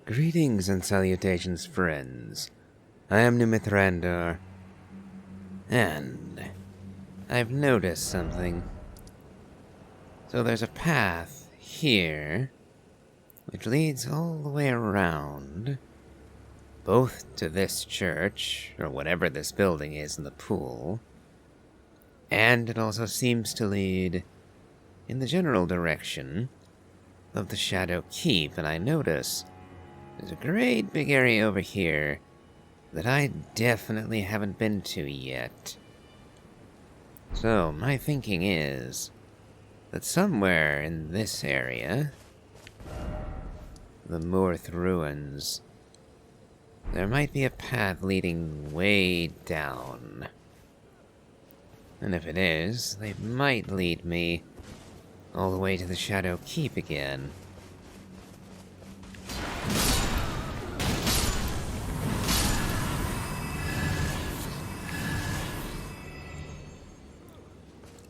Greetings and salutations, friends. I am Metyr, and I've noticed something. So there's a path here, which leads all the way around, both to this church, or whatever this building is in the pool, and it also seems to lead in the general direction of the Shadow Keep, and I notice there's a great big area over here that I definitely haven't been to yet. So, my thinking is that somewhere in this area, the Moorth Ruins, there might be a path leading way down. And if it is, they might lead me all the way to the Shadow Keep again.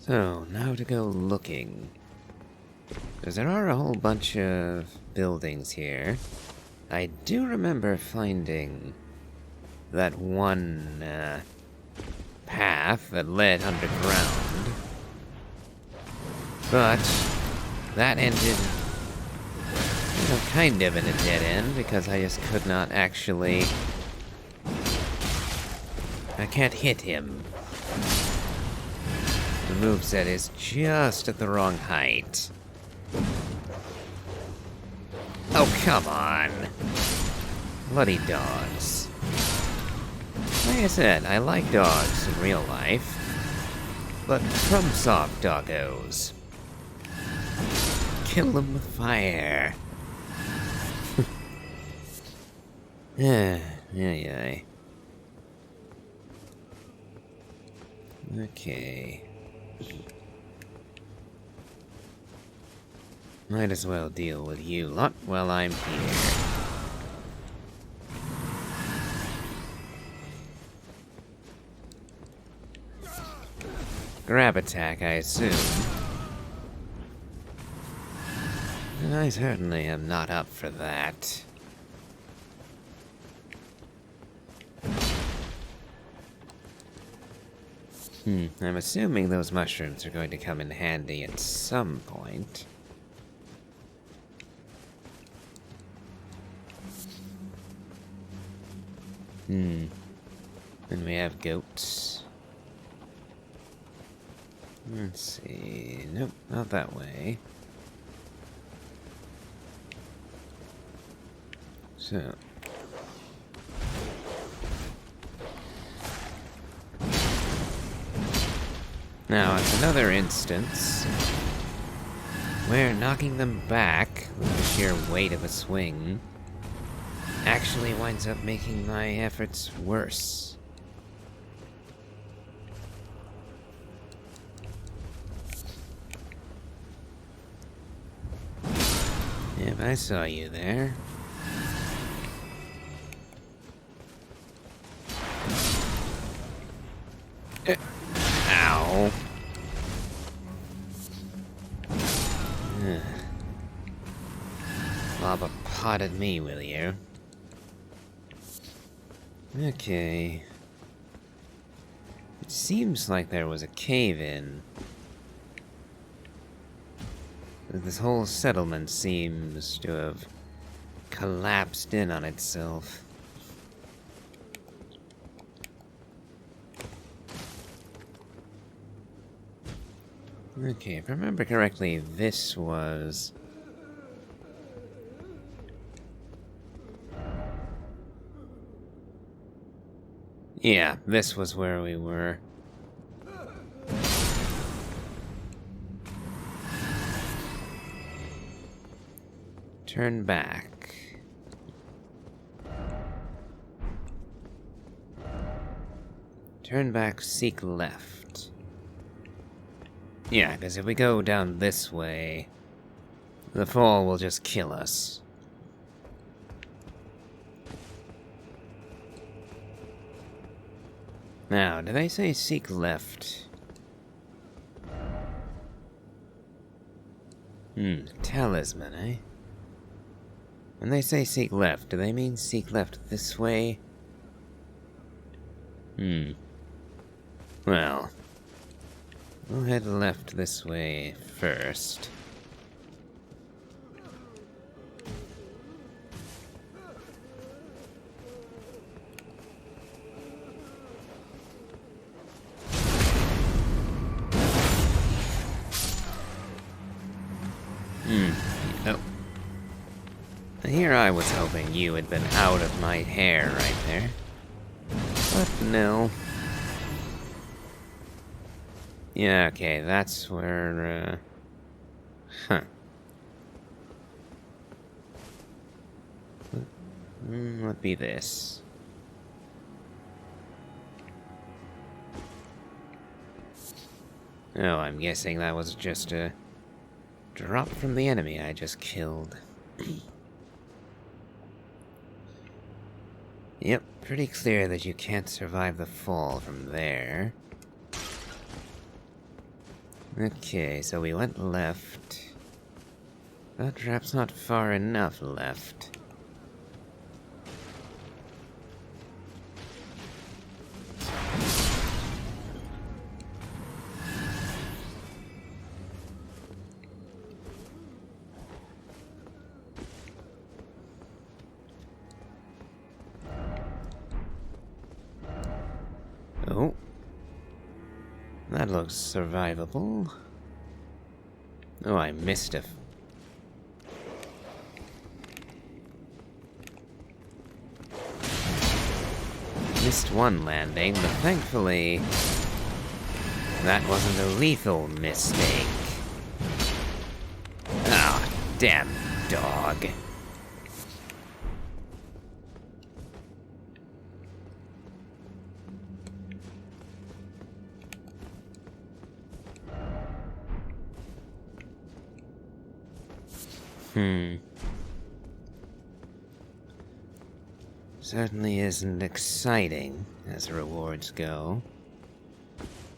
So, now to go looking. Because there are a whole bunch of buildings here. I do remember finding that one path that led underground. But that ended, kind of in a dead end, because I just could not actually... I can't hit him. The moveset is just at the wrong height. Oh, come on. Bloody dogs. Like I said, I like dogs in real life, but FromSoft doggos. Kill them with fire. Yeah. Okay. Might as well deal with you lot while I'm here. Grab attack, I assume. And I certainly am not up for that. I'm assuming those mushrooms are going to come in handy at some point. And we have goats. Let's see. Nope, not that way. So. Now, it's another instance where knocking them back with the sheer weight of a swing actually winds up making my efforts worse. Yep, I saw you there. Ow. Lob a pot at me, will you? Okay. It seems like there was a cave-in. This whole settlement seems to have collapsed in on itself. Okay, if I remember correctly, this was... Yeah, this was where we were. Turn back. Turn back, seek left. Yeah, because if we go down this way, the fall will just kill us. Now, did I say seek left? Talisman, eh? When they say seek left, do they mean seek left this way? Well, we'll head left this way first. Oh. Here I was hoping you had been out of my hair right there. But no. Yeah, okay, that's where, Huh. What be this? Oh, I'm guessing that was just a drop from the enemy I just killed. Yep, pretty clear that you can't survive the fall from there. Okay, so we went left. But perhaps not far enough left. Oh. That looks survivable. Oh, I missed a... Missed one landing, but thankfully... that wasn't a lethal mistake. Ah, damn dog. Certainly isn't exciting, as rewards go.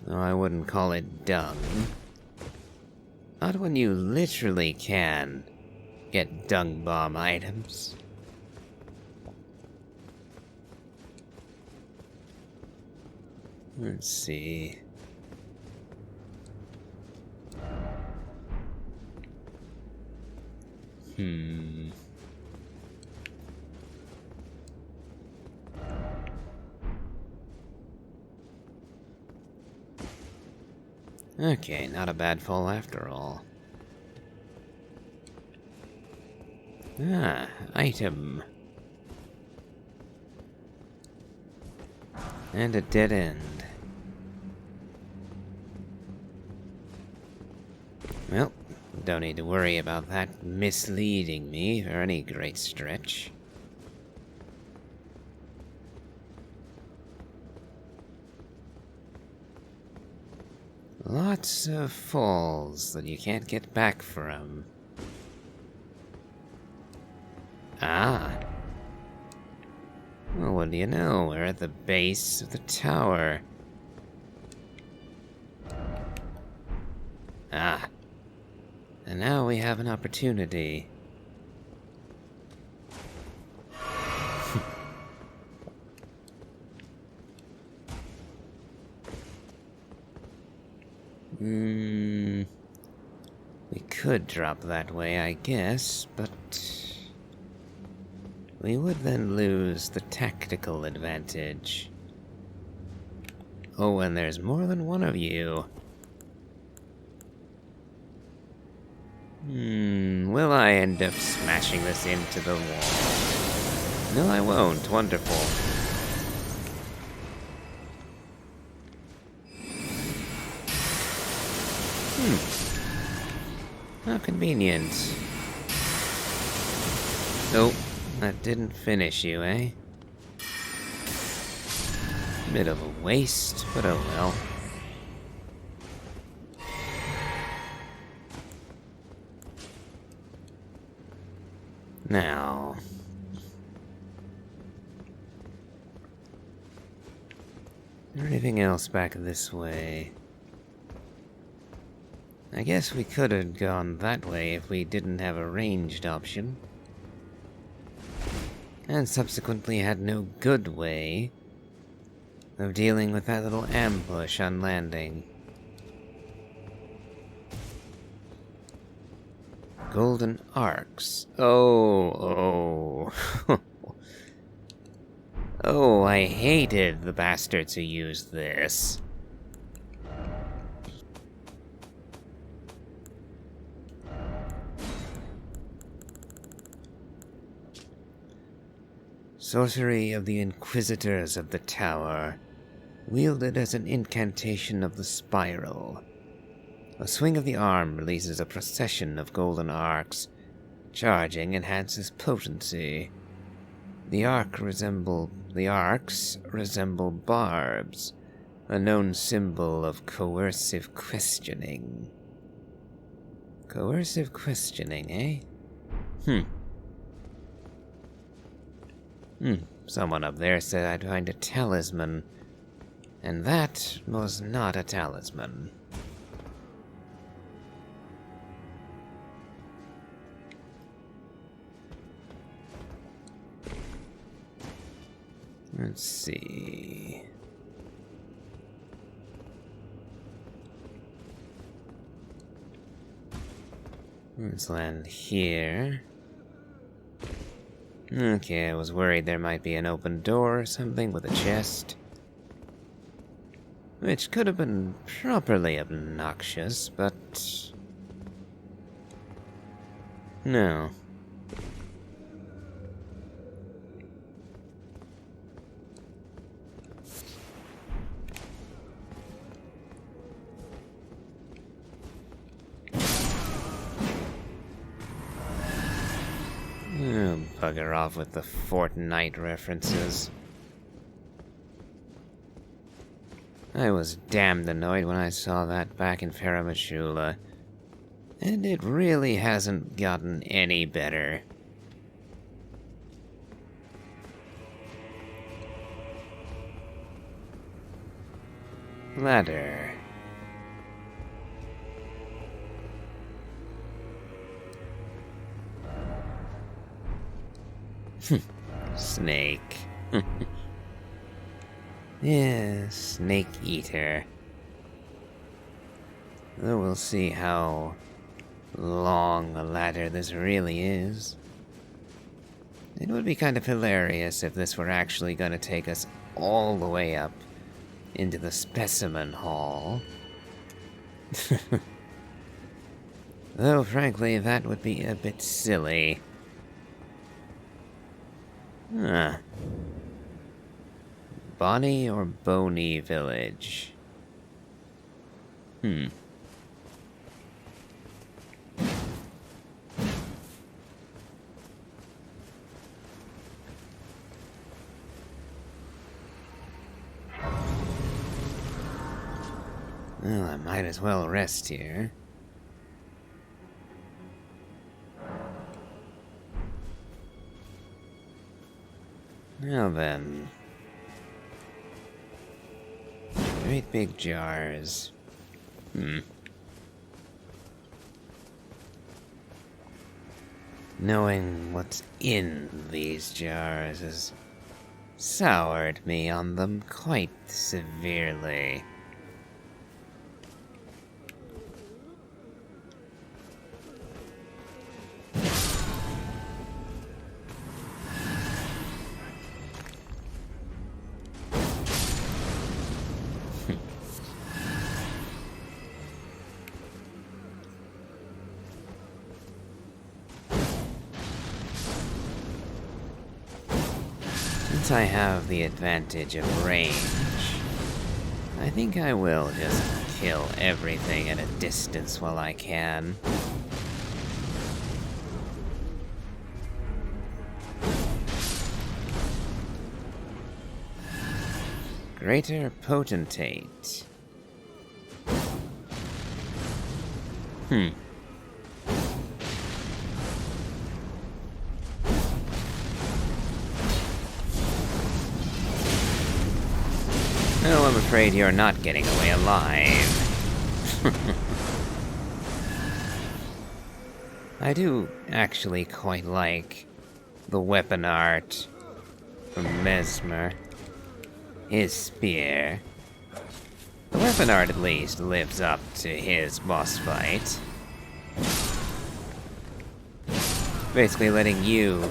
Though I wouldn't call it dung. Not when you literally can get dung bomb items. Let's see. Okay, not a bad fall after all. Ah, item. And a dead end. Well, don't need to worry about that misleading me for any great stretch. Lots of falls that you can't get back from. Ah. Well, what do you know? We're at the base of the tower. Ah. And now we have an opportunity. We could drop that way, I guess, but... we would then lose the tactical advantage. Oh, and there's more than one of you. Will I end up smashing this into the wall? No, I won't. Wonderful. How convenient. Oh, that didn't finish you, eh? Bit of a waste, but oh well. Now... anything else back this way? I guess we could have gone that way if we didn't have a ranged option. and subsequently had no good way of dealing with that little ambush on landing. Golden arcs. Oh. Oh, I hated the bastards who used this. Sorcery of the Inquisitors of the Tower, wielded as an incantation of the Spiral. A swing of the arm releases a procession of golden arcs. Charging enhances potency. The arcs resemble barbs, a known symbol of coercive questioning. Coercive questioning, eh? Someone up there said I'd find a talisman, and that was not a talisman. Let's see. Let's land here. Okay, I was worried there might be an open door or something with a chest. Which could have been properly obnoxious, but... no. Oh, bugger off with the Fortnite references. I was damned annoyed when I saw that back in Faramashula, and it really hasn't gotten any better. Ladder. Snake. Yeah, snake eater. Though we'll see how long a ladder this really is. It would be kind of hilarious if this were actually going to take us all the way up into the specimen hall. Though, frankly, that would be a bit silly. Huh. Bonnie or Boney Village? Well, I might as well rest here. Now then. Great big jars. Knowing what's in these jars has soured me on them quite severely. Since I have the advantage of range, I think I will just kill everything at a distance while I can. Greater Potentate. No, I'm afraid you're not getting away alive. I do actually quite like the weapon art from Mesmer. His spear. The weapon art at least lives up to his boss fight. Basically letting you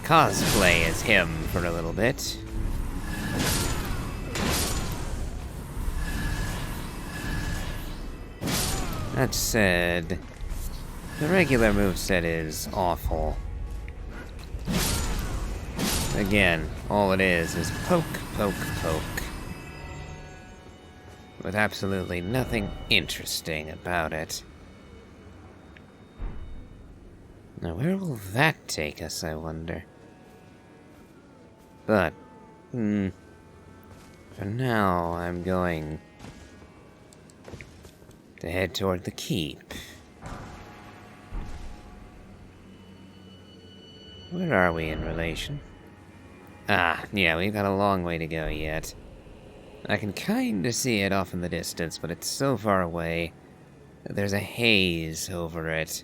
cosplay as him for a little bit. That said, the regular moveset is awful. Again, all it is poke, poke, poke. With absolutely nothing interesting about it. Now, where will that take us, I wonder? But, for now, I'm going to head toward the keep. Where are we in relation? Ah, yeah, we've got a long way to go yet. I can kinda see it off in the distance, but it's so far away that there's a haze over it.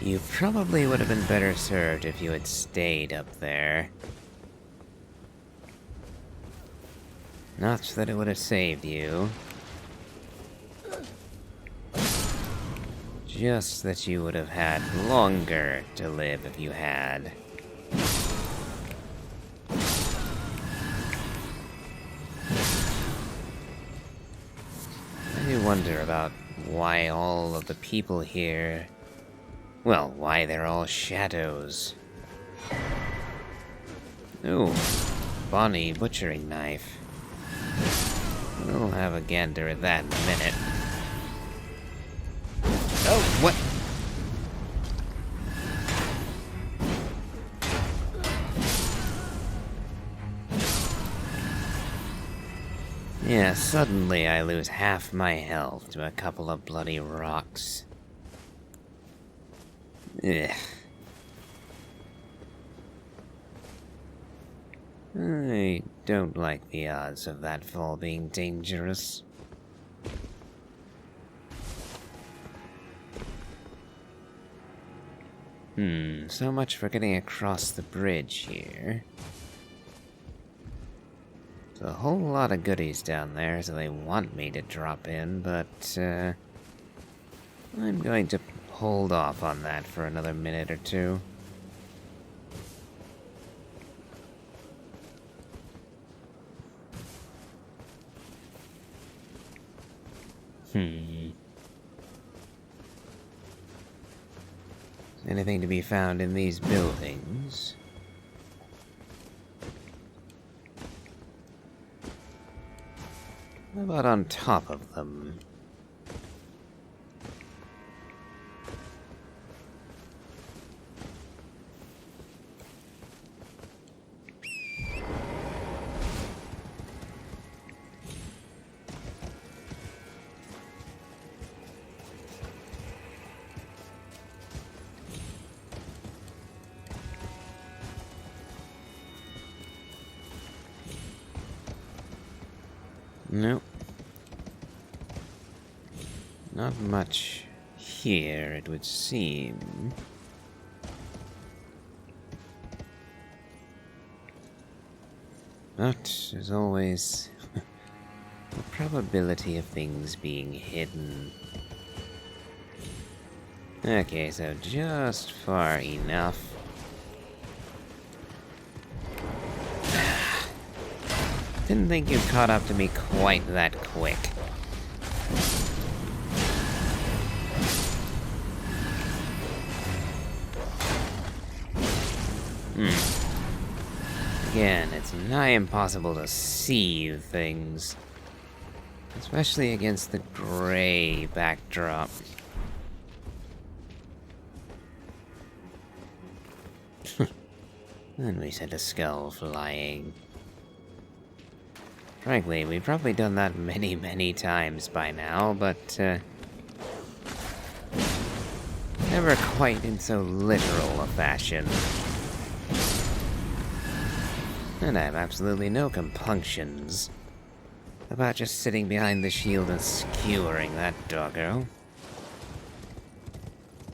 You probably would have been better served if you had stayed up there. Not that it would have saved you. Just that you would have had longer to live if you had. I do wonder about why all of the people here... Well, why they're all shadows. Ooh, Bonnie butchering knife. We'll have a gander at that in a minute. Oh, what? Yeah, suddenly I lose half my health to a couple of bloody rocks. Ugh. I don't like the odds of that fall being dangerous. So much for getting across the bridge here. There's a whole lot of goodies down there, so they want me to drop in, but, I'm going to hold off on that for another minute or two. Anything to be found in these buildings? How about on top of them? Nope. Not much here, it would seem. But, as always, the probability of things being hidden. Okay, so just far enough. Didn't think you caught up to me quite that quick. Again, it's nigh impossible to see things. Especially against the gray backdrop. And we sent a skull flying. Frankly, we've probably done that many, many times by now, but, never quite in so literal a fashion. And I have absolutely no compunctions about just sitting behind the shield and skewering that doggo.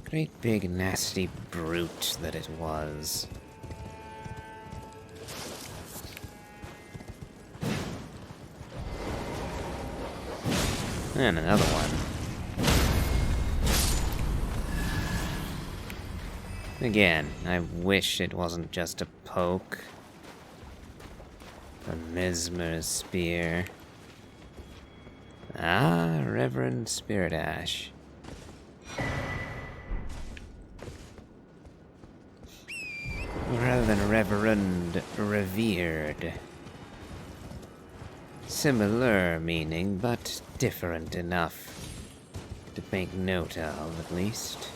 Great big nasty brute that it was. And another one. Again, I wish it wasn't just a poke. A Mesmer's spear. Ah, Reverend Spirit Ash. Rather than Reverend, revered. Similar meaning, but different enough to make note of, at least.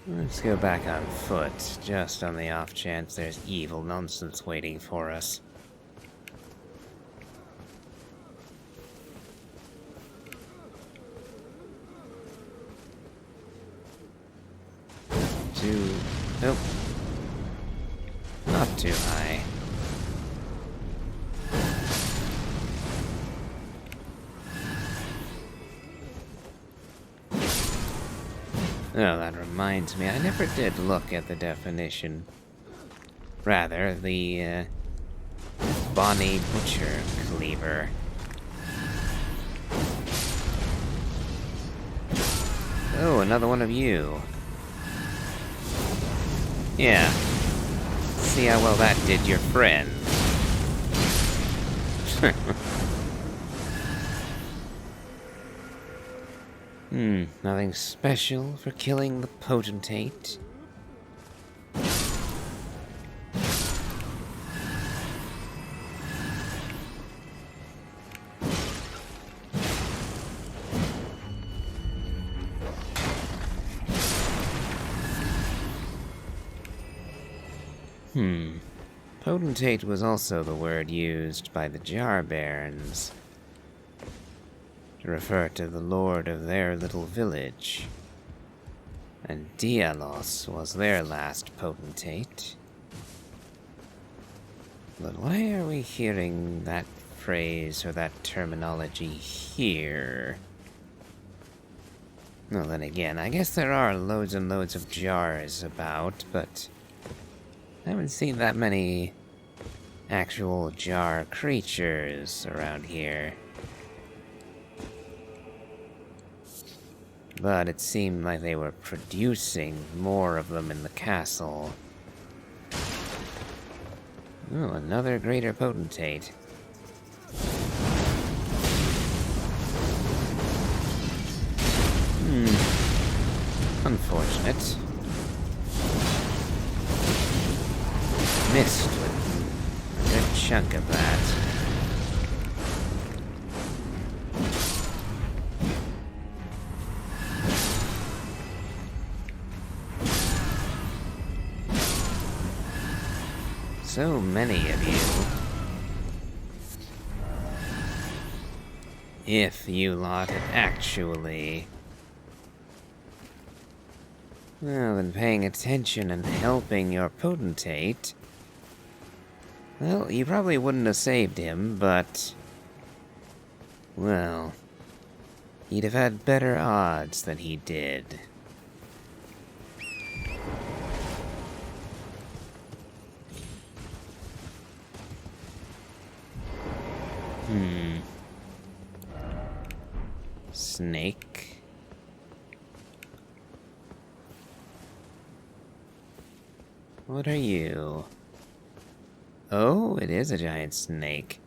Let's go back on foot, just on the off chance there's evil nonsense waiting for us. Nope. Not too high. Oh, that reminds me, I never did look at the definition. Rather, the, Bonnie Butcher Cleaver. Oh, another one of you. Yeah. See how well that did your friend. Nothing special for killing the potentate? Potentate was also the word used by the Jar Barons to refer to the lord of their little village. And Dialos was their last potentate. But why are we hearing that phrase or that terminology here? Well, then again, I guess there are loads and loads of jars about, but I haven't seen that many actual jar creatures around here. But it seemed like they were producing more of them in the castle. Oh, another greater potentate. Unfortunate. Missed with a good chunk of that. So many of you. If you lot had actually... well, then paying attention and helping your potentate... well, you probably wouldn't have saved him, but... well... he'd have had better odds than he did. Snake. What are you? Oh, it is a giant snake.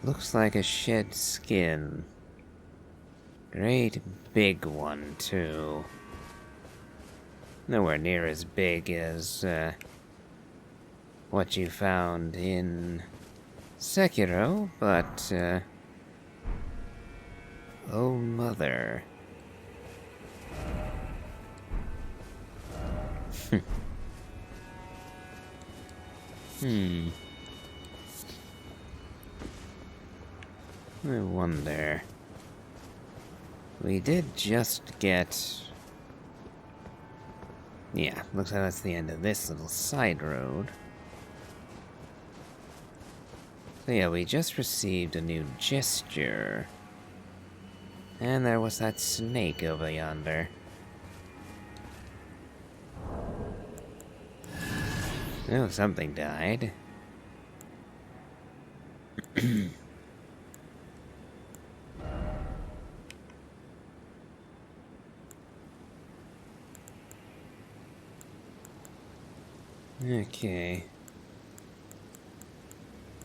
Looks like a shed skin. Great big one, too. Nowhere near as big as, what you found in Sekiro, but, oh mother. I wonder. We did just get... Yeah, looks like that's the end of this little side road. So yeah, we just received a new gesture. And there was that snake over yonder. Oh, something died. Okay.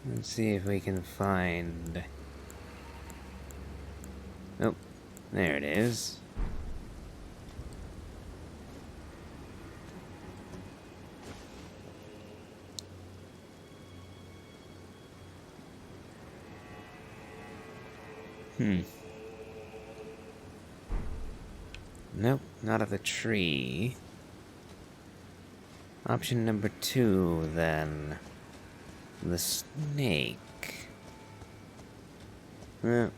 Let's see if we can find... Oh, there it is. Nope, not of the tree. Option number 2, then. The snake. Well,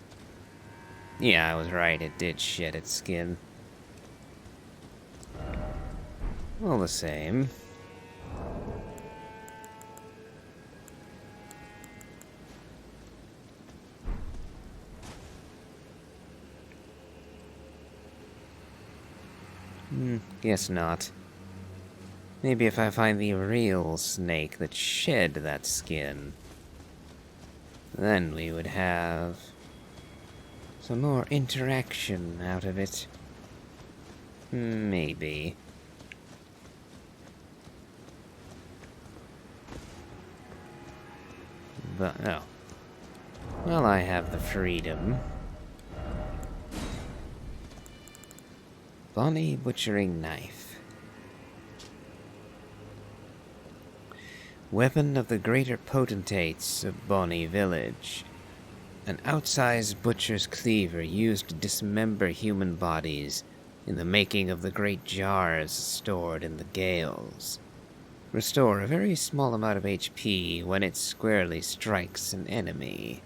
yeah, I was right, it did shed its skin. All the same. Guess not. Maybe if I find the real snake that shed that skin, then we would have some more interaction out of it. Maybe. But, oh. Well, I have the freedom. Bonnie butchering knife. Weapon of the greater potentates of Bonnie village. An outsized butcher's cleaver used to dismember human bodies in the making of the great jars stored in the gales. Restore a very small amount of HP when it squarely strikes an enemy.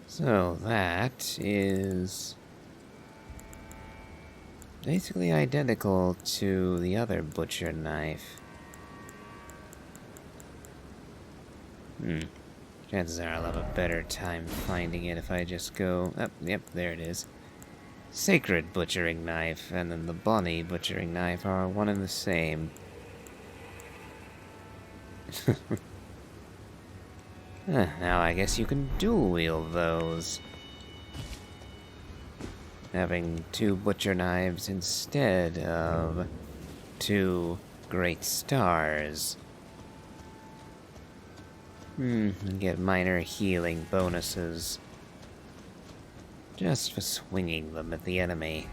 So that is basically identical to the other butcher knife. Chances are I'll have a better time finding it if I just go... Oh, yep, there it is. Sacred butchering knife and then the Bonnie butchering knife are one and the same. Now I guess you can dual wield those. Having 2 butcher knives instead of 2 great stars. And get minor healing bonuses. Just for swinging them at the enemy.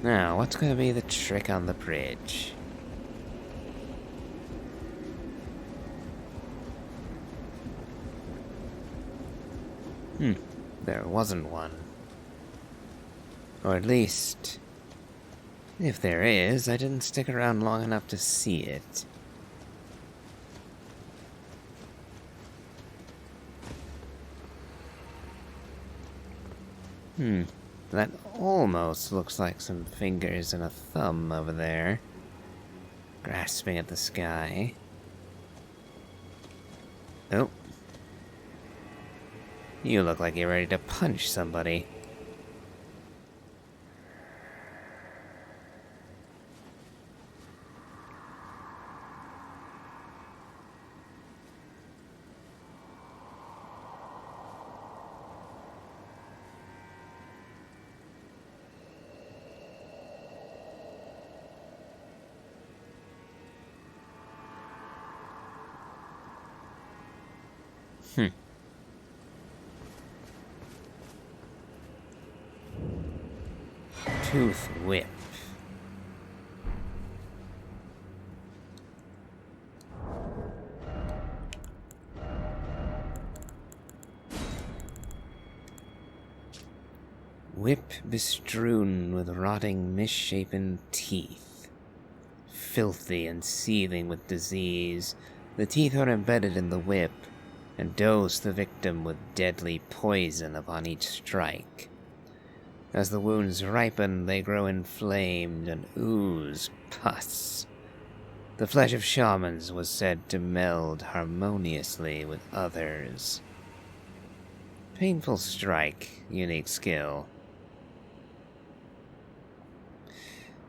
Now, what's gonna be the trick on the bridge? There wasn't one. Or at least, if there is, I didn't stick around long enough to see it. That almost looks like some fingers and a thumb over there, grasping at the sky. Oh. You look like you're ready to punch somebody. Tooth whip. Whip bestrewn with rotting, misshapen teeth. filthy and seething with disease. The teeth are embedded in the whip, and dose the victim with deadly poison upon each strike. As the wounds ripen, they grow inflamed and ooze pus. The flesh of shamans was said to meld harmoniously with others. Painful strike, unique skill.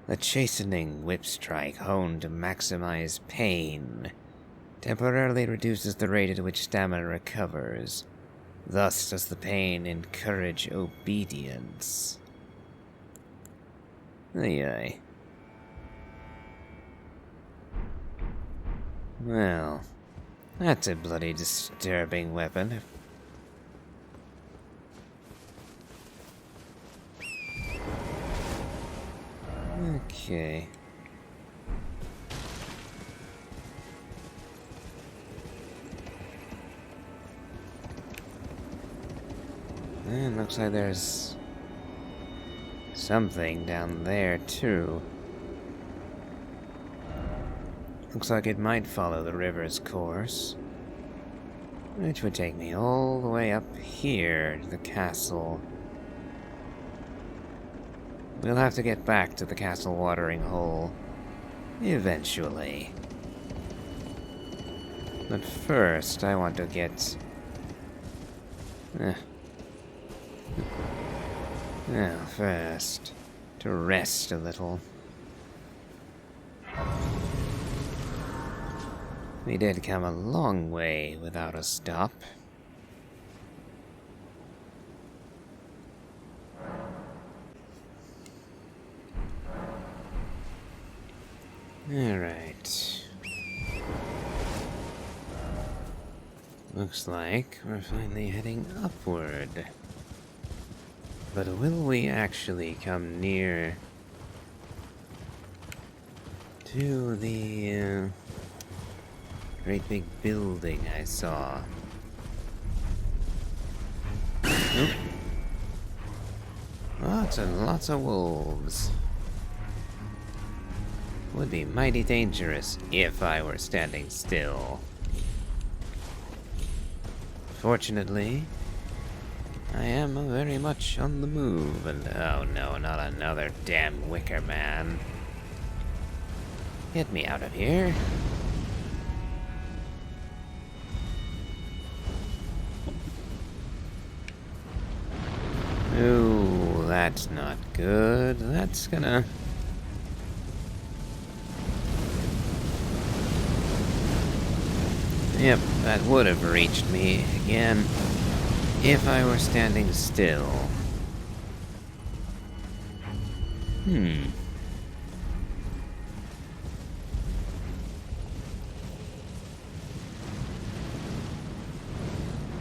The chastening whip strike honed to maximize pain temporarily reduces the rate at which stamina recovers. Thus does the pain encourage obedience. Aye. Well, that's a bloody disturbing weapon. Okay. And looks like there's something down there, too. Looks like it might follow the river's course, which would take me all the way up here to the castle. We'll have to get back to the castle watering hole eventually. But first, I want to get... Well, first, to rest a little. We did come a long way without a stop. Alright. Looks like we're finally heading upward. But will we actually come near to the great big building I saw? Nope. Lots and lots of wolves. Would be mighty dangerous if I were standing still. Fortunately, I am very much on the move, and oh no, not another damn wicker man. Get me out of here. Ooh, that's not good. That's gonna... Yep, that would have reached me again if I were standing still.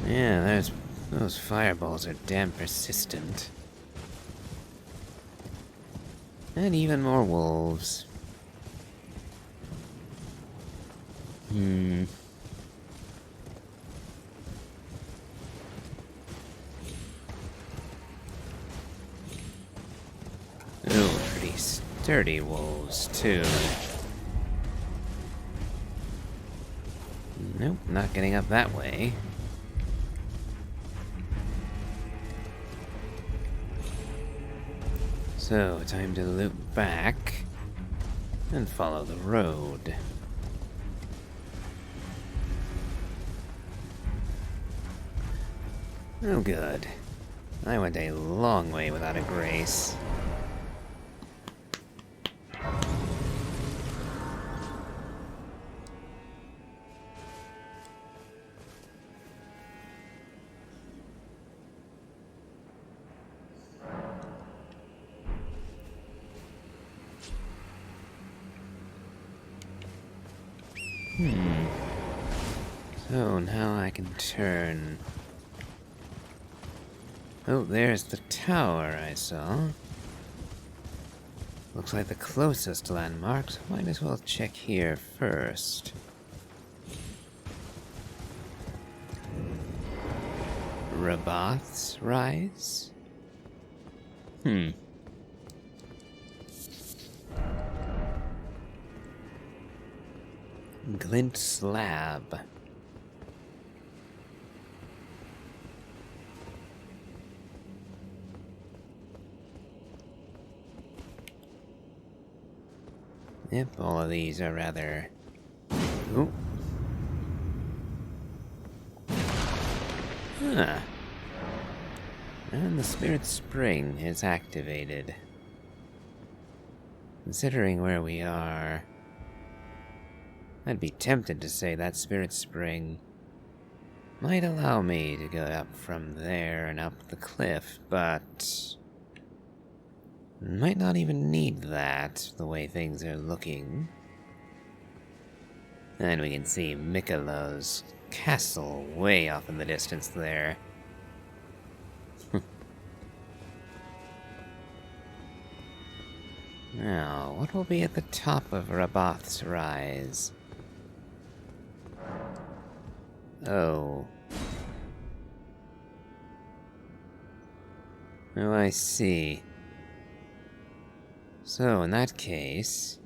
Yeah, those fireballs are damn persistent. And even more wolves. Ooh, pretty sturdy wolves, too. Nope, not getting up that way. So, time to loop back and follow the road. Oh good. I went a long way without a grace. So now I can turn. Oh, there's the tower I saw. Looks like the closest landmark, so might as well check here first. Rabath's Rise? glint slab. Yep, all of these are rather... Ooh. Huh. And the Spirit Spring is activated. Considering where we are, I'd be tempted to say that Spirit Spring might allow me to go up from there and up the cliff, but... might not even need that, the way things are looking. And we can see Mikelos's castle way off in the distance there. Now, what will be at the top of Raboth's Rise? Oh. Oh, I see. So, in that case...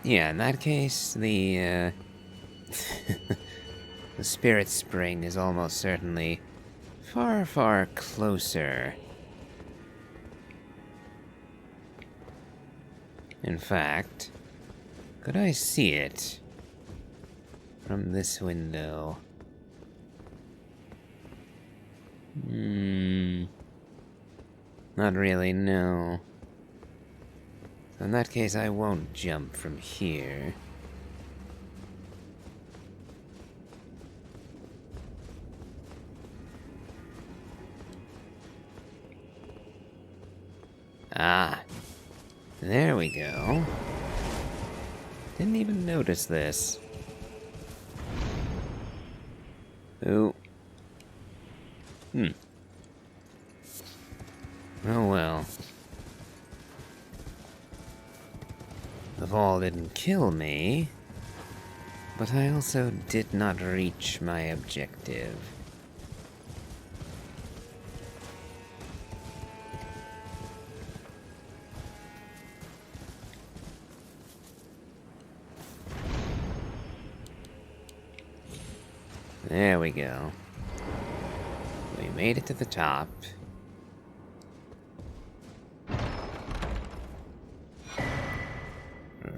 yeah, in that case, the Spirit Spring is almost certainly far, far closer. In fact, could I see it from this window? Not really, no. So in that case, I won't jump from here. Ah, there we go. Didn't even notice this. Oh. Oh well. The fall didn't kill me, but I also did not reach my objective. There we go. We made it to the top.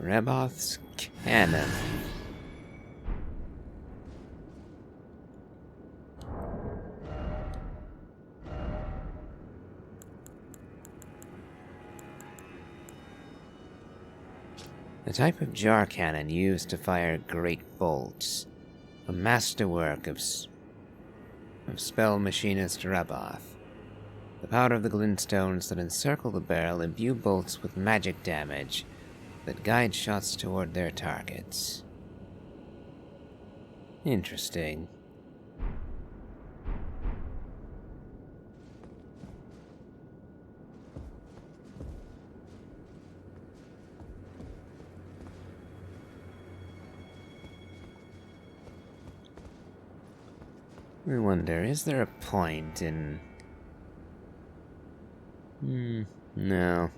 Raboth's Cannon. The type of jar cannon used to fire great bolts. A masterwork of spell machinist Raboth. The power of the glintstones that encircle the barrel imbue bolts with magic damage that guide shots toward their targets. Interesting. I wonder, is there a point in... no.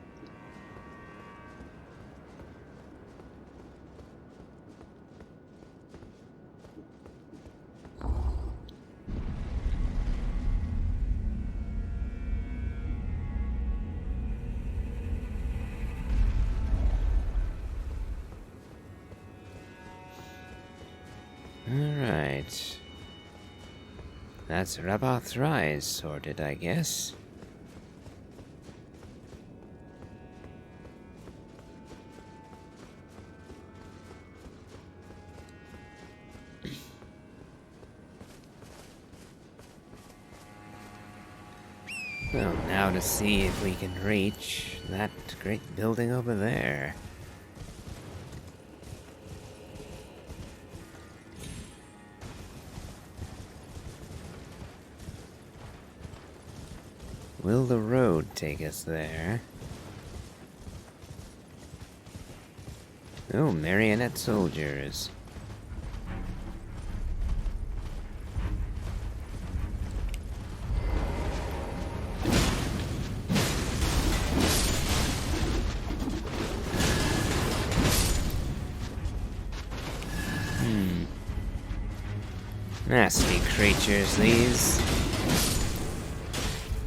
Alright. That's Raboth's Rise sorted, I guess. Well, now to see if we can reach that great building over there. Will the road take us there? Oh, marionette soldiers. Nasty creatures, these.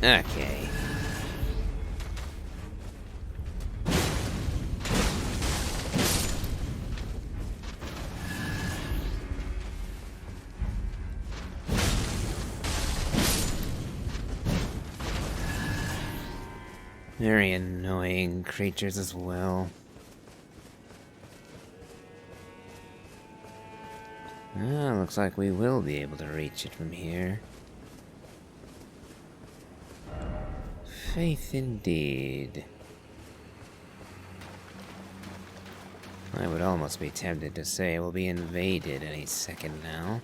Okay. Very annoying creatures as well. Ah, looks like we will be able to reach it from here. Faith indeed. I would almost be tempted to say we'll be invaded any second now.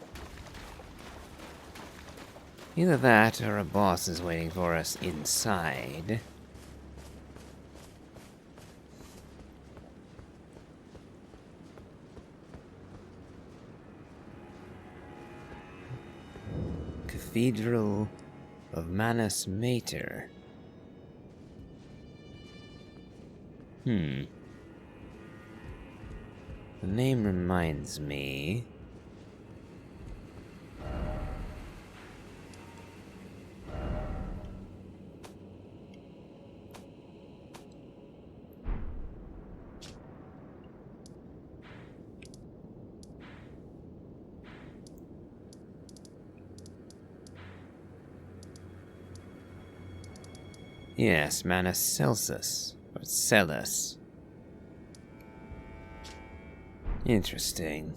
Either that, or a boss is waiting for us inside. Cathedral of Manus Metyr. The name reminds me. Yes, Manus Celsus, or Cellus. Interesting.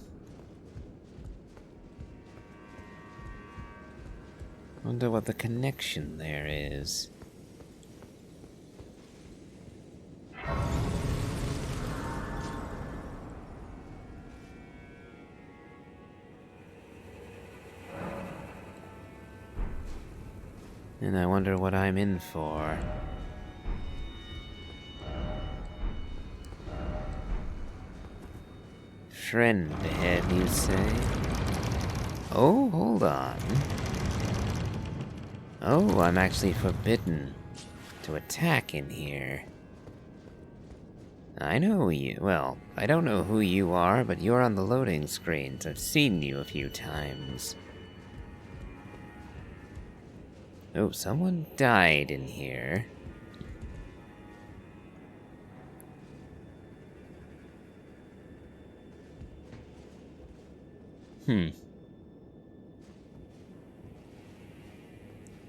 Wonder what the connection there is. And I wonder what I'm in for. Friend ahead, you say? Oh, hold on. Oh, I'm actually forbidden to attack in here. I know you. Well, I don't know who you are, but you're on the loading screens. I've seen you a few times. Oh, someone died in here.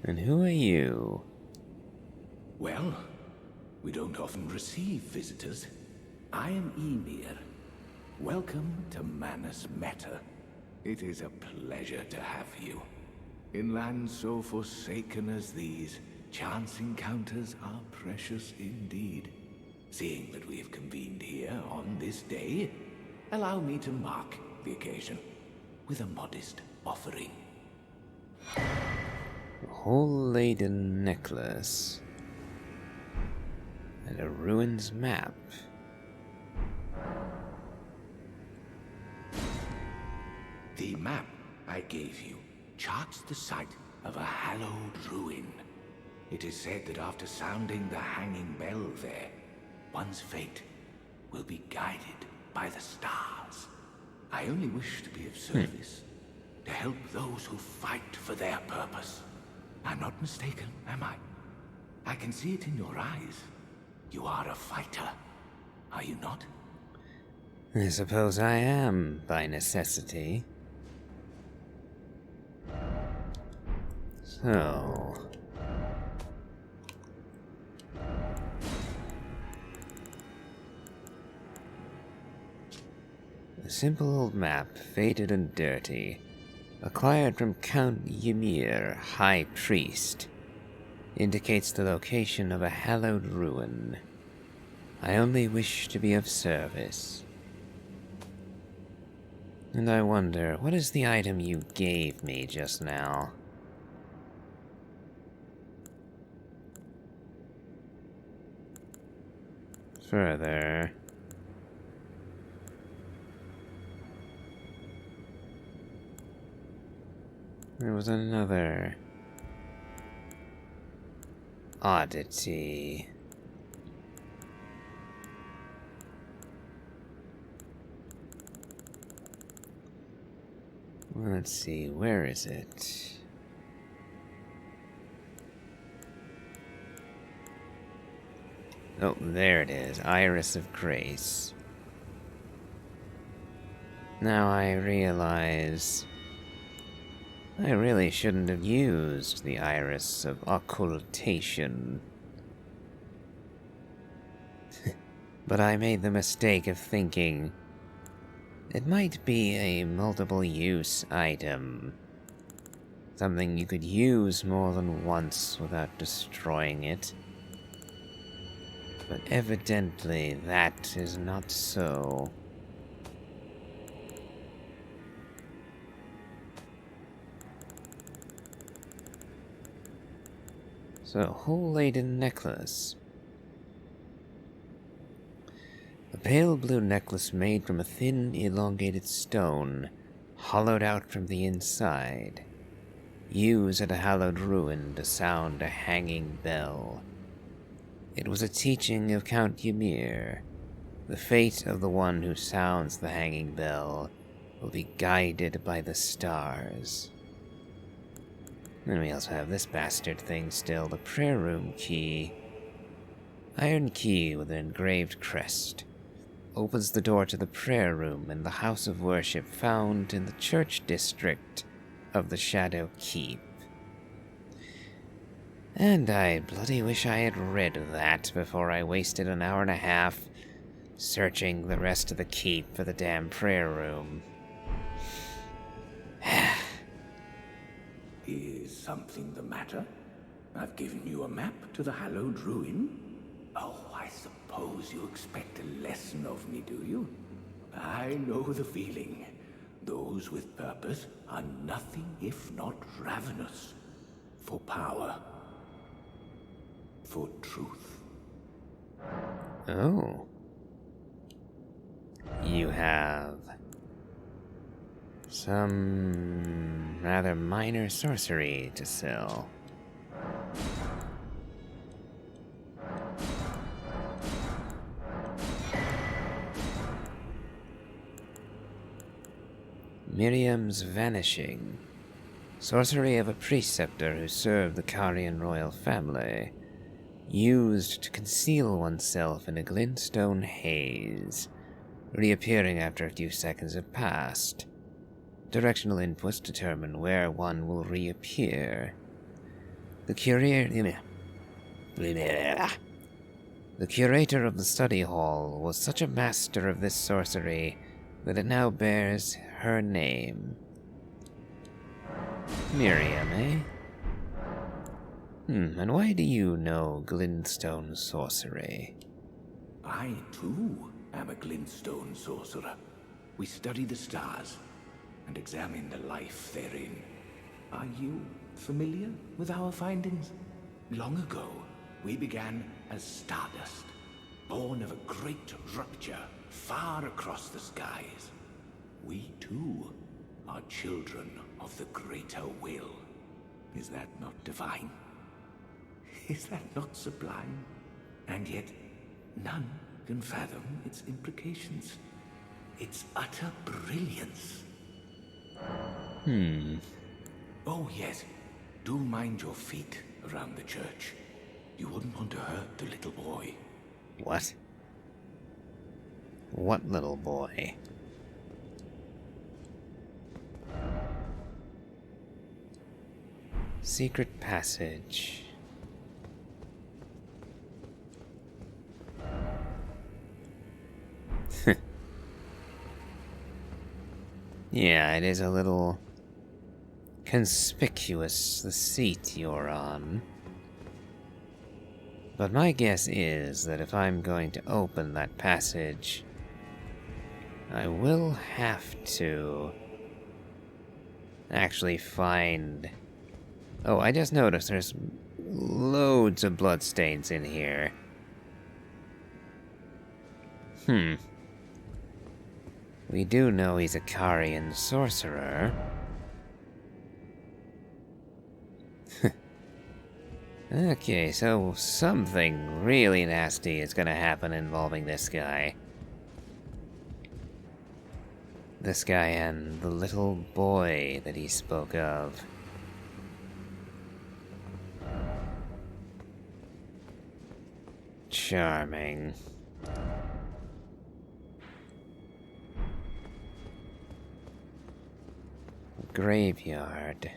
And who are you? Well, we don't often receive visitors. I am Ymir. Welcome to Manus Metyr. It is a pleasure to have you. In lands so forsaken as these, chance encounters are precious indeed. Seeing that we have convened here on this day, allow me to mark the occasion with a modest offering. A hole-laden necklace. And a ruins map. The map I gave you charts the site of a hallowed ruin. It is said that after sounding the hanging bell there, one's fate will be guided by the stars. I only wish to be of service, to help those who fight for their purpose. I'm not mistaken, am I? I can see it in your eyes. You are a fighter, are you not? I suppose I am, by necessity. So... a simple old map, faded and dirty, acquired from Count Ymir, High Priest, indicates the location of a hallowed ruin. I only wish to be of service. And I wonder, what is the item you gave me just now? Further... there was another... oddity. Let's see, where is it? Oh, there it is. Iris of Grace. Now I realize I really shouldn't have used the Iris of Occultation. But I made the mistake of thinking it might be a multiple-use item. Something you could use more than once without destroying it. But evidently that is not so. So, hole-laden necklace. A pale blue necklace made from a thin, elongated stone, hollowed out from the inside. Used at a hallowed ruin to sound a hanging bell. It was a teaching of Count Ymir. The fate of the one who sounds the hanging bell will be guided by the stars. Then we also have this bastard thing still, the prayer room key. Iron key with an engraved crest. Opens the door to the prayer room in the house of worship found in the church district of the Shadow Keep. And I bloody wish I had read that before I wasted an hour and a half searching the rest of the keep for the damn prayer room. Is something the matter? I've given you a map to the hallowed ruin. Oh, I suppose you expect a lesson of me, do you? I know the feeling. Those with purpose are nothing if not ravenous. For power. For truth. Oh. You have some rather minor sorcery to sell. Miriam's Vanishing. Sorcery of a preceptor who served the Carian royal family. Used to conceal oneself in a glintstone haze, reappearing after a few seconds have passed. Directional inputs determine where one will reappear. The curator of the study hall was such a master of this sorcery that it now bears her name. Miriam, eh? And why do you know glintstone sorcery? I, too, am a glintstone sorcerer. We study the stars and examine the life therein. Are you familiar with our findings? Long ago, we began as stardust, born of a great rupture far across the skies. We, too, are children of the greater will. Is that not divine? Is that not sublime? And yet, none can fathom its implications. Its utter brilliance. Oh yes, do mind your feet around the church. You wouldn't want to hurt the little boy. What? What little boy? Secret passage. Yeah, it is a little conspicuous, the seat you're on. But my guess is that if I'm going to open that passage, I will have to actually find... Oh, I just noticed there's loads of bloodstains in here. We do know he's a Carian sorcerer. Okay, so something really nasty is gonna happen involving this guy. This guy and the little boy that he spoke of. Charming. Graveyard.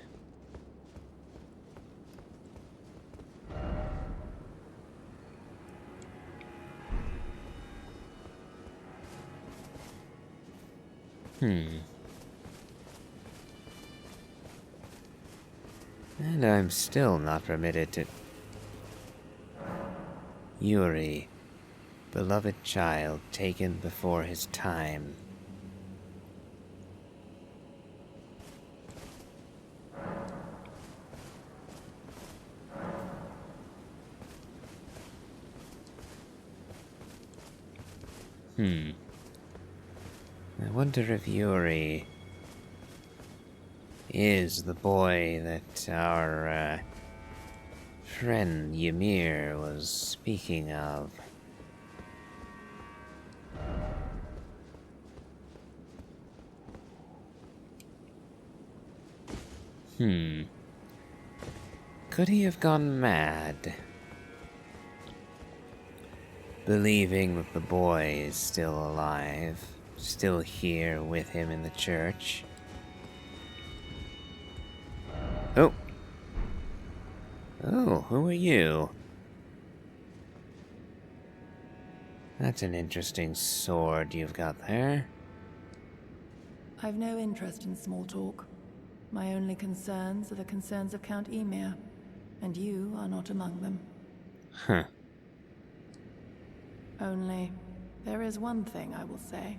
And I'm still not permitted to... Yuri, beloved child taken before his time. I wonder if Yuri is the boy that our friend Ymir was speaking of. Could he have gone mad? Believing that the boy is still alive, still here with him in the church. Oh! Oh, who are you? That's an interesting sword you've got there. I've no interest in small talk. My only concerns are the concerns of Count Ymir, and you are not among them. Huh. Only, there is one thing I will say.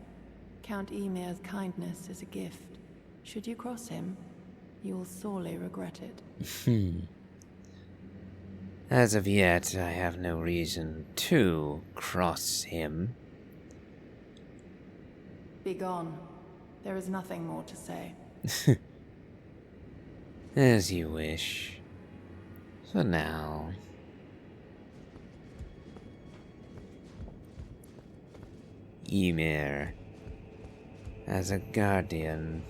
Count Ymir's kindness is a gift. Should you cross him, you will sorely regret it. As of yet, I have no reason to cross him. Begone. There is nothing more to say. As you wish. For now. Ymir, as a guardian,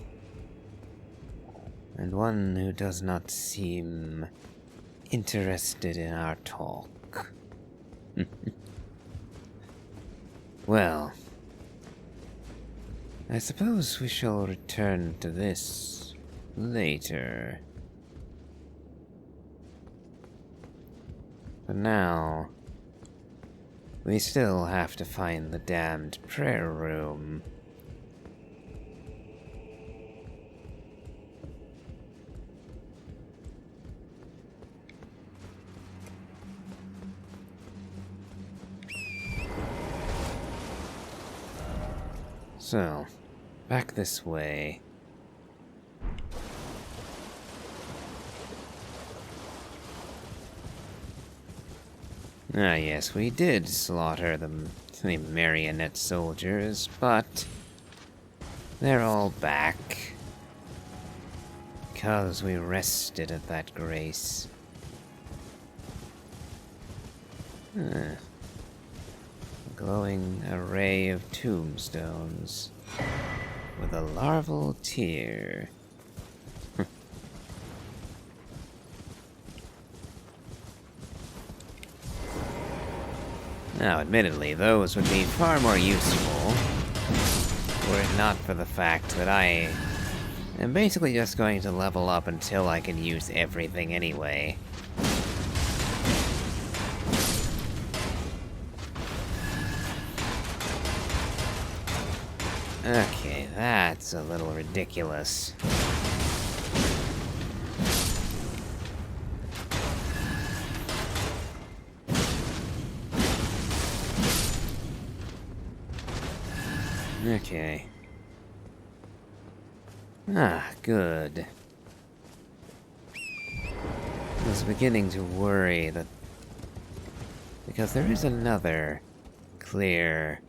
and one who does not seem interested in our talk. Well, I suppose we shall return to this later. For now, we still have to find the damned prayer room. So, back this way. Ah yes, we did slaughter the marionette soldiers, but they're all back. Because we rested at that grace. A glowing array of tombstones with a larval tear. Now, admittedly, those would be far more useful were it not for the fact that I am basically just going to level up until I can use everything anyway. Okay, that's a little ridiculous. Okay. Ah, good. I was beginning to worry that... because there is another clear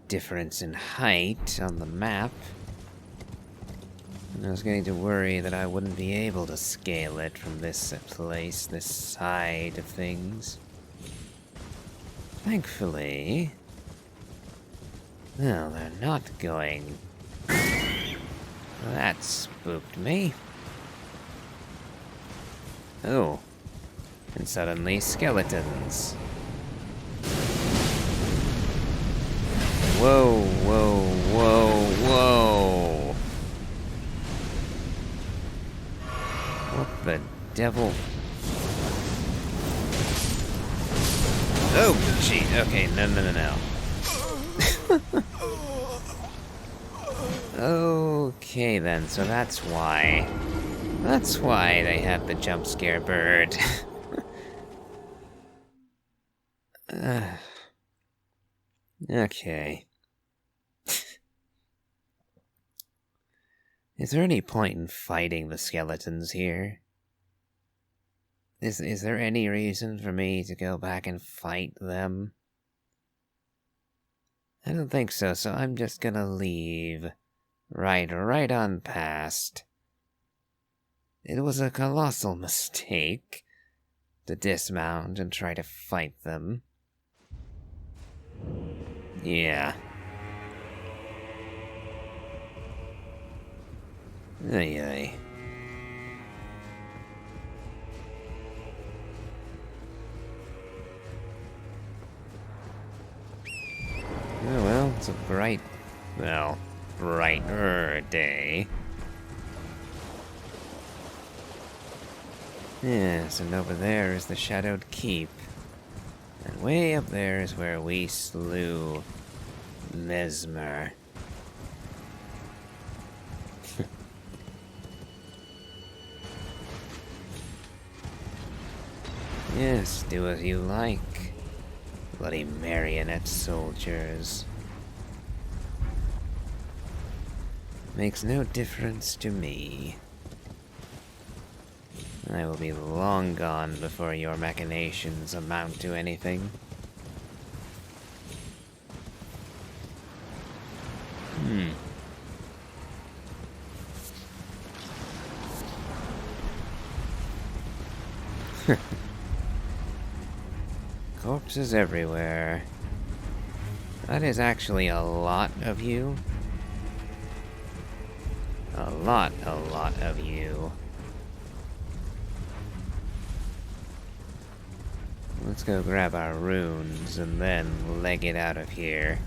difference in height on the map. And I was getting to worry that I wouldn't be able to scale it from this place, this side of things. Thankfully... well, they're not going That spooked me. Oh. And suddenly skeletons. Whoa, whoa, whoa, whoa. What the devil? Oh, gee. Okay, no. Okay then, so that's why. That's why they had the jump scare bird. Okay. Is there any point in fighting the skeletons here? Is there any reason for me to go back and fight them? I don't think so, so I'm just gonna leave. Right on past. It was a colossal mistake to dismount and try to fight them. Yeah. Ay. Oh well, it's a brighter day. Yes, and over there is the Shadowed Keep. And way up there is where we slew Mesmer. Yes, do as you like. Bloody marionette soldiers. Makes no difference to me. I will be long gone before your machinations amount to anything. Corpses everywhere. That is actually a lot of you. A lot of you. Let's go grab our runes and then leg it out of here.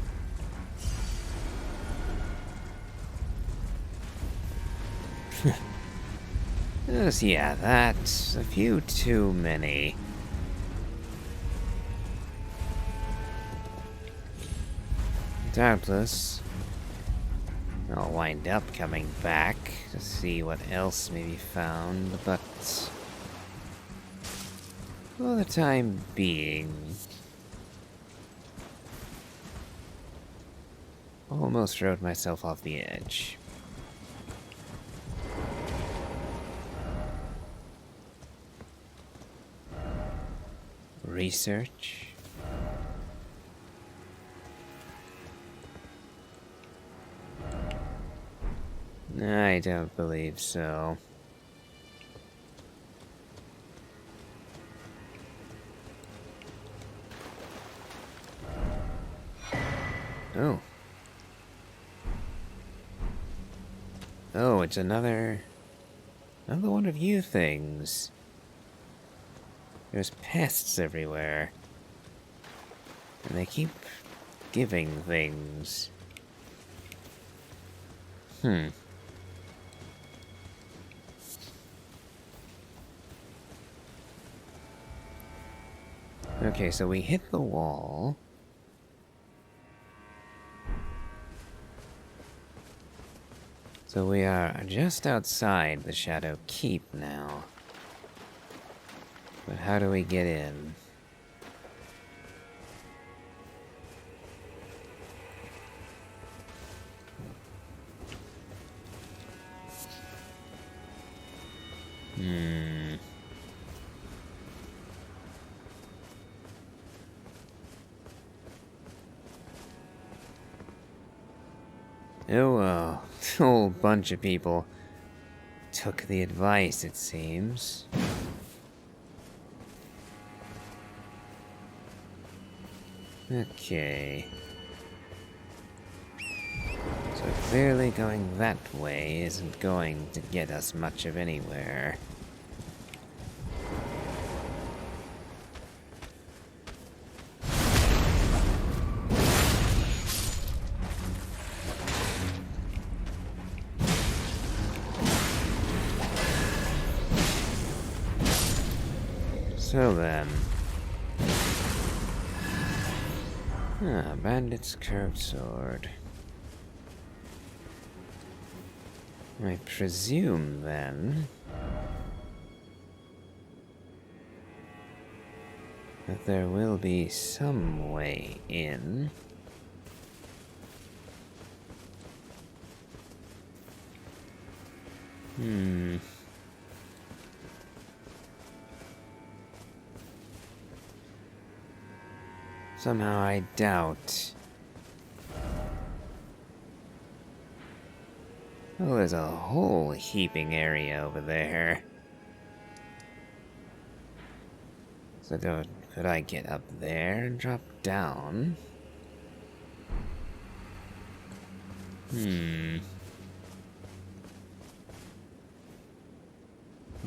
Yes, yeah, that's a few too many. Doubtless, I'll wind up coming back to see what else may be found, but for the time being, almost rode myself off the edge. Research? I don't believe so. Oh. Oh, it's another one of you things. There's pests everywhere. And they keep giving things. Okay, so we hit the wall. So we are just outside the Shadow Keep now. But how do we get in? Oh, a whole bunch of people took the advice, it seems. Okay. So clearly going that way isn't going to get us much of anywhere. So then... Bandit's curved sword. I presume, then, that there will be some way in. Somehow I doubt. Oh, there's a whole heaping area over there. So could I get up there and drop down?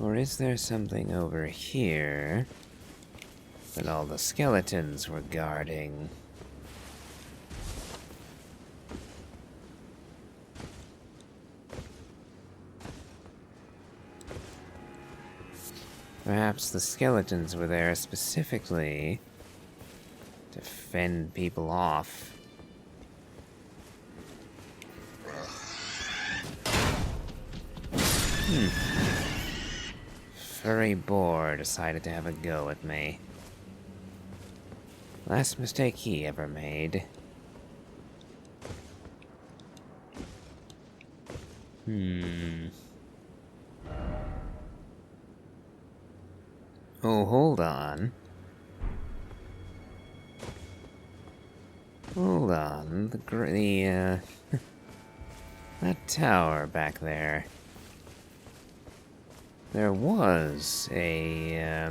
Or is there something over here that all the skeletons were guarding? Perhaps the skeletons were there specifically to fend people off. Furry boar decided to have a go at me. Last mistake he ever made. Oh, hold on. Hold on. That tower back there. There was a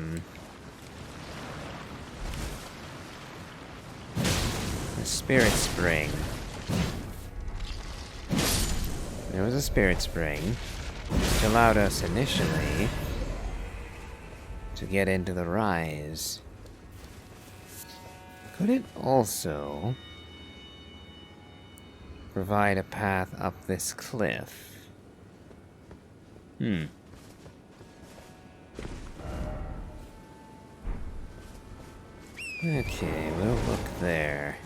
spirit spring. There was a spirit spring, which allowed us initially to get into the rise. Could it also provide a path up this cliff? Okay, we'll look there.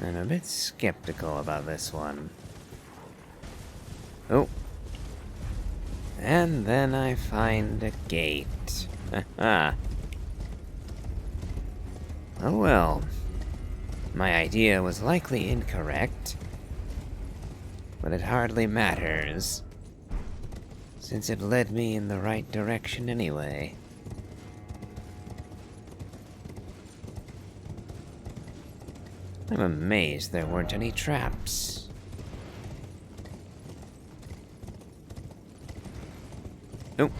I'm a bit skeptical about this one. Oh. And then I find a gate. Oh well. My idea was likely incorrect, but it hardly matters, since it led me in the right direction anyway. I'm amazed there weren't any traps. Oh.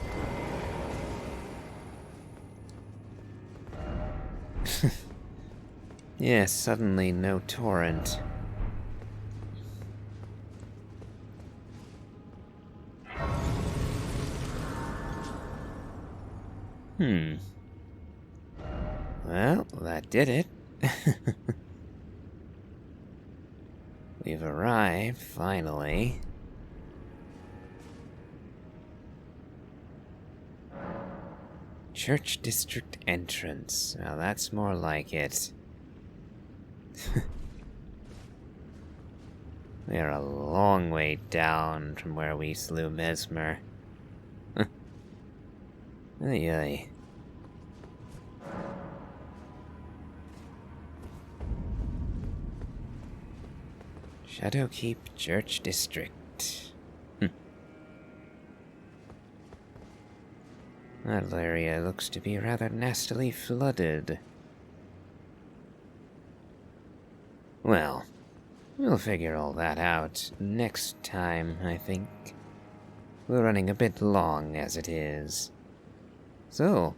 Yes, suddenly no torrent. Well, that did it. We've arrived, finally. Church District entrance. Now that's more like it. We are a long way down from where we slew Mesmer. Ay ay. Shadowkeep Church District. That area looks to be rather nastily flooded. Well, We'll figure all that out next time, I think. We're running a bit long as it is. So,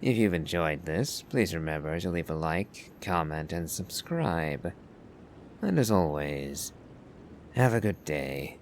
if you've enjoyed this, please remember to leave a like, comment, and subscribe. And as always, have a good day.